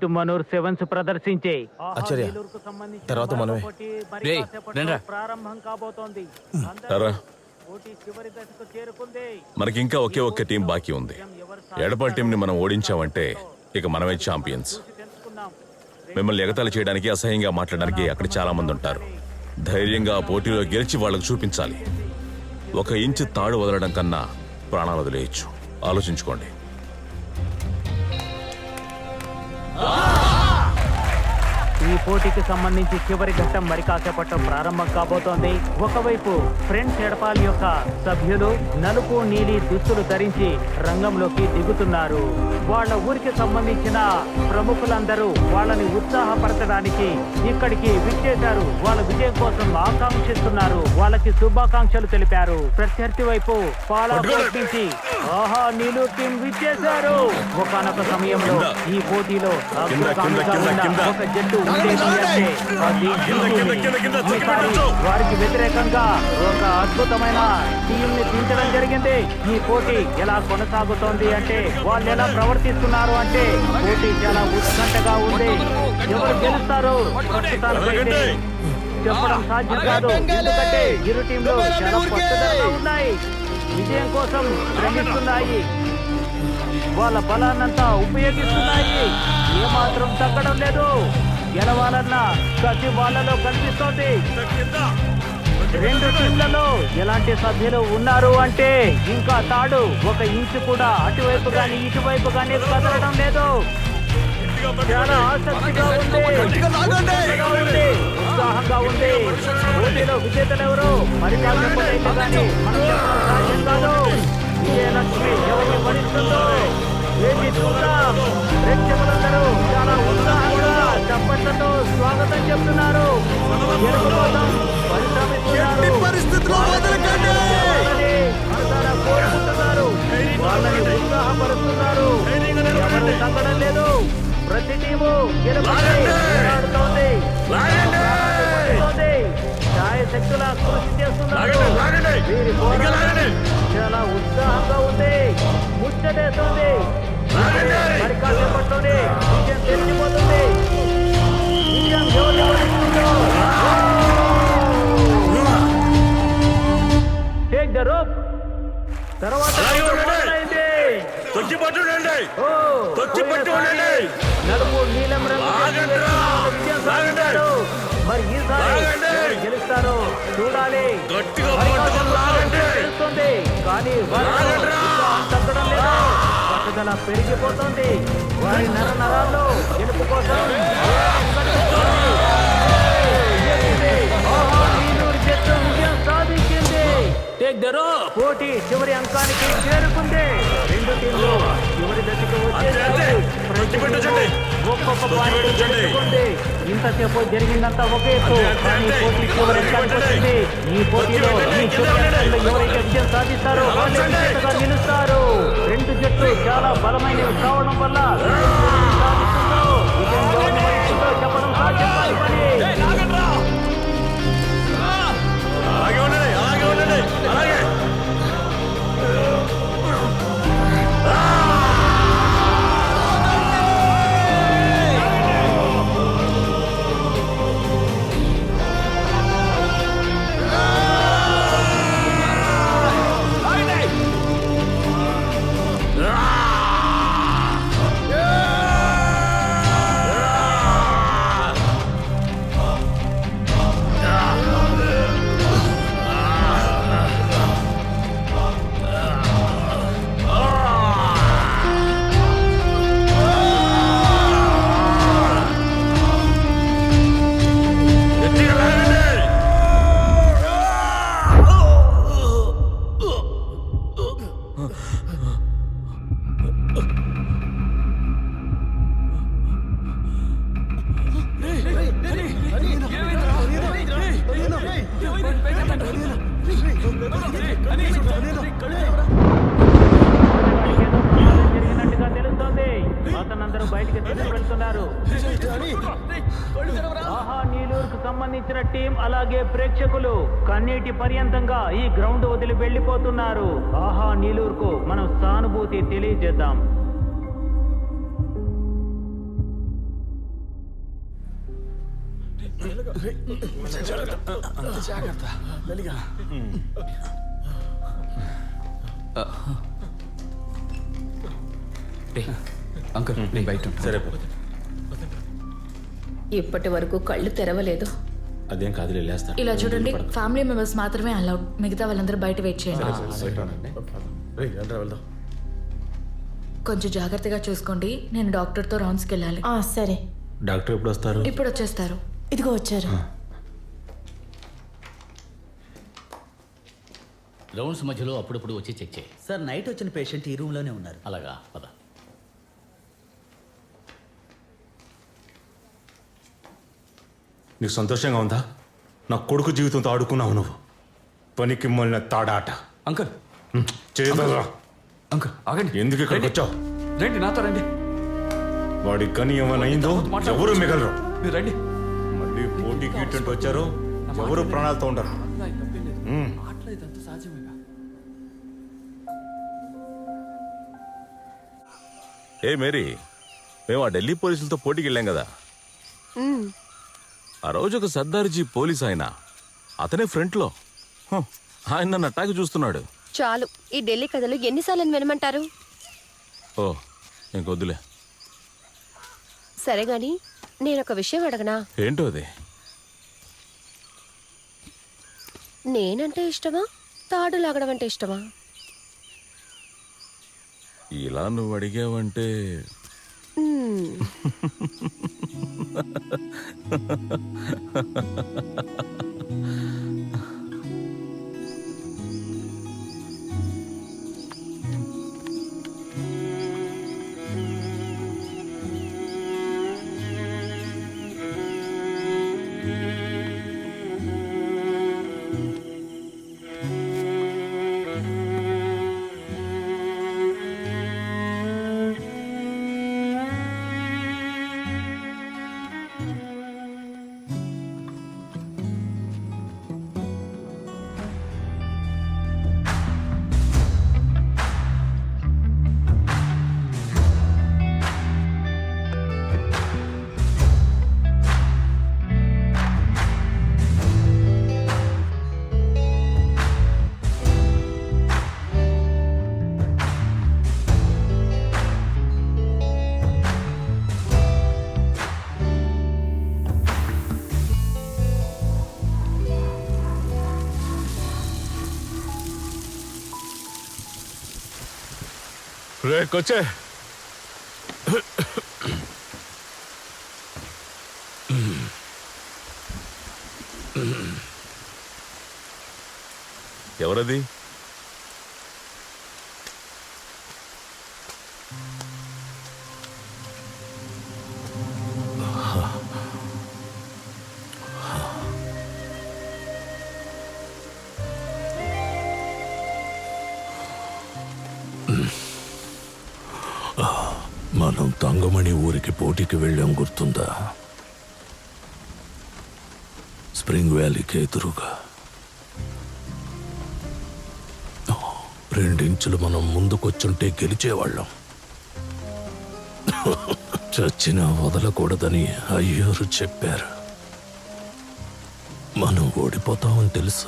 ఇటు మనూర్ సెవెన్స్ ప్రదర్శించే ఆచార్య, తర్వాత మనమే. ప్రారంభం కాబోతోంది. మనకి ఇంకా ఒకే ఒక్క టీం బాకీ ఉంది. ఎడపల్ టీంని మనం ఓడించామంటే ఇక మనమే ఛాంపియన్స్. మిమ్మల్ని ఎగతాళి చేయడానికి, అసహ్యంగా మాట్లాడడానికి అక్కడ చాలా మంది ఉంటారు. ధైర్యంగా ఆ పోటీలో గెలిచి వాళ్ళకు చూపించాలి. 1 ఇంచు తాడు వదలడం కన్నా ప్రాణాలు వదిలేయచ్చు. ఆలోచించుకోండి. ఈ పోటీకి సంబంధించి చివరి ఘట్టం మరి కాసేపట్లో ప్రారంభం కాబోతోంది. ఒకవైపు ఫ్రెండ్స్ ఎడపాల్ యొక్క సభ్యులు నలుపు నీలి దుస్తులు ధరించి రంగంలోకి దిగుతున్నారు. వాళ్ళ ఊరికి సంబంధించిన ప్రముఖులందరూ వాళ్ళని ఉత్సాహపరచడానికి ఇక్కడికి విచ్చేశారు. వాళ్ళ విజయం కోసం ఆకాంక్షిస్తున్నారు. వాళ్ళకి శుభాకాంక్షలు తెలిపారు. ప్రత్యర్థి వైపు పాలాకోట్ నుంచి ఆహా నీలు టీం విచ్చేశారు. ఒకానొక సమయంలో ఈ పోటీలో అగ్రగామిగా ఉన్న ఒక జట్టు వారికి వ్యతిరేకంగా ఒక అద్భుతమైన టీం ని దించడం జరిగింది. ఈ పోటీ ఎలా కొనసాగుతోంది అంటే, వాళ్ళు ఎలా ప్రవర్తిస్తున్నారు అంటే, పోటీ చాలా ఉత్కంఠగా ఉంది. ఎవరు గెలుస్తారు ప్రస్తుతానికైతే చెప్పడం సాధ్యం కాదు. ఎందుకంటే ఇరు టీంలు చాలా పట్టుదలగా ఉన్నాయి. విజయం కోసం శ్రమిస్తున్నాయి. వాళ్ళ బలాన్నంతా ఉపయోగిస్తున్నాయి. ఏమాత్రం తగ్గడం లేదు. గెలవాలన్న ప్రతి వాళ్ళలో కనిపిస్తోంది. 2 టీంలలో ఎలాంటి సభ్యులు ఉన్నారు అంటే, ఇంకా తాడు 1 ఇంచు కూడా అటువైపు కానీ ఇటువైపు కానీ కదలడం లేదు. చాలా ఆసక్తిగా ఉంది, ఉత్సాహంగా ఉంది. పోటీలో విజేతలు ఎవరు మరి కాకపోతే కానీ మనం చెప్పడం సాధ్యం కాదు. విజయలక్ష్మి ఎవరిని భరిస్తుందో వేచి చూద్దాం. ప్రేక్షకులందరూ చాలా ఉత్సాహంగా చప్పట్లతో స్వాగతం చెప్తున్నారు. గెలుపు కోసం కోరుకుంటున్నారు. వాళ్ళని ఉత్సాహపరుస్తున్నారు. ఎవరిని తగ్గడం లేదు. ప్రతి టీము గెలుపుతోంది. ఛాయశక్తులా కృషి చేస్తున్నారు. వీరి పోరాటం చాలా ఉత్సాహంగా ఉంది. ముచ్చటేస్తుంది. మరి కాసేపట్లోనే విజయం తెలిసిపోతుంది. విజయం ఎవరి వస్తుందో. Take the rope. తర్వాత నలుపు నీలం రంగు విజయం సాధించారు. మరి ఈసారి గెలుస్తారో చూడాలి. తెలుస్తుంది కానీ తగ్గడం లేదు. పట్టుదల పెరిగిపోతుంది. వారి నరాల్లో గెలుపు కోసం జట్టు విజయం సాధించింది. పోటీ చివరి అంకానికి చేరుకుంది. 2 టీంలు చివరి దశకు వచ్చేసారు. ఒక్కొక్క పాయింట్ గెలుచుకుంది. ఇంతసేపు జరిగిందంతా ఒకే కానీ పోటీ చివరి అంకానికి వచ్చింది. ఈ పోటీలో ఈ చివరి అంకంలో ఎవరైతే విజయం సాధిస్తారో వాళ్ళే విజేతగా నిలుస్తారు. 2 జట్లు చాలా బలమైనవి కావడం వల్ల సాధిస్తుందో విజయం ఎవరిని వహిస్తుందో చెప్పడం సాధ్యం కాని పని. అతనందరూ బయటికి తీసుకువెళ్తున్నారు. ఆహా నీలూరుకు సంబంధించిన టీం అలాగే ప్రేక్షకులు కన్నీటి పర్యంతంగా ఈ గ్రౌండ్ వదిలి వెళ్లిపోతున్నారు. ఆహా నీలూరుకు మనం సానుభూతి తెలియజేద్దాం. అంకుల్ నేను బయట సరే ఇప్పటి వరకు కళ్ళు తెరవలేదు. అదేం కాదు లేస్తా. ఇలా చూడండి, ఫ్యామిలీ మెంబర్స్ మాత్రమే అలౌడ్, మిగతా వాళ్ళందరూ బయట వెయిట్ చేయండి. వెళ్దాం. కొంచెం జాగ్రత్తగా చూసుకోండి. నేను డాక్టర్తో రౌండ్స్కి వెళ్ళాలి. సరే, డాక్టర్ ఎప్పుడు వస్తారు? ఇప్పుడు వచ్చేస్తారు. ఇదిగో వచ్చారు. రౌండ్స్ మధ్యలో అప్పుడప్పుడు వచ్చి చెక్ చేయి. సార్, నైట్ వచ్చిన పేషెంట్ ఈ రూమ్లోనే ఉన్నారు. అలాగా, పద. నీకు సంతోషంగా ఉందా? నా కొడుకు జీవితంతో ఆడుకున్నావు నువ్వు. పనికి మొన్న తాడాట. అంకుల్ చేయదా? అంకుల్ ఆగండి. ఎందుకు ఇక్కడికి వచ్చావు? రండి, నాతో రండి. వాడి కని ఏమైనా ఎవరు మిగలరు. మీరు రండి. మళ్ళీ పోటీ గీటంటూ వచ్చారు, ఎవరు ప్రాణాలతో ఉండరు. ఏ మేరీ, మేము ఆ ఢిల్లీ పోలీసులతో పోటీకి వెళ్ళాం కదా. ఆ రోజు ఒక సర్దార్జీ పోలీస్ ఆయన, అతనే ఫ్రంట్లో. ఆయన నన్ను అట్టాకి చూస్తున్నాడు. చాలు, ఈ ఢిల్లీ కథలు ఎన్నిసార్లు వినమంటారు? ఓ ఇంకొద్దులే. సరే గాని నేనొక విషయం అడగనా? ఏంటో అది? నేనంటే ఇష్టమా, తాడు లాగడం అంటే ఇష్టమా? ఇలా నువ్వు అడిగావంటే రేకొచ్చే ఎవరది? మనం తంగమణి ఊరికి పోటీకి వెళ్ళాం, గుర్తుందా? స్ప్రింగ్ వ్యాలీకి ఎదురుగా 2 ఇంచులు మనం ముందుకొచ్చుంటే గెలిచేవాళ్ళం. చచ్చినా వదలకూడదని అయ్యారు చెప్పారు. మనం ఓడిపోతామని తెలుసు.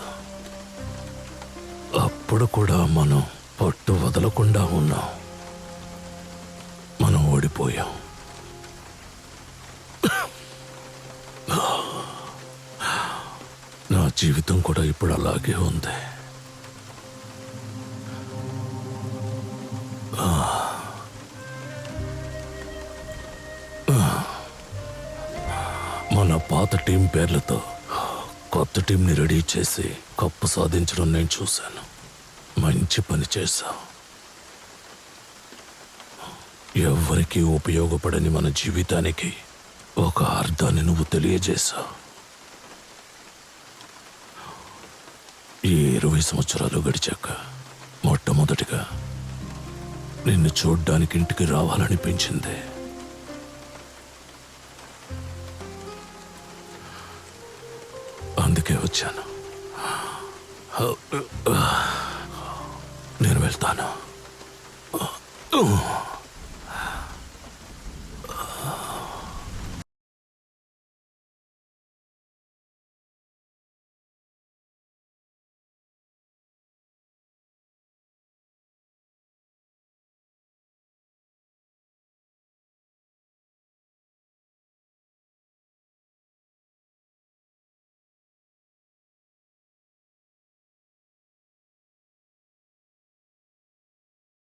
అప్పుడు కూడా మనం పట్టు వదలకుండా ఉన్నాం. మనం ఓడిపోయాం. నా జీవితం కూడా ఇప్పుడు అలాగే ఉంది. మన పాత టీం పేర్లతో కొత్త టీంని రెడీ చేసి కప్పు సాధించడం నేను చూశాను. మంచి పని చేశావు. ఎవ్వరికీ ఉపయోగపడని మన జీవితానికి ఒక అర్థాన్ని నువ్వు తెలియజేశావు. ఈ 20 సంవత్సరాలు గడిచాక మొట్టమొదటిగా నిన్ను చూడ్డానికి ఇంటికి రావాలనిపించింది. అందుకే వచ్చాను. నేను వెళ్తాను.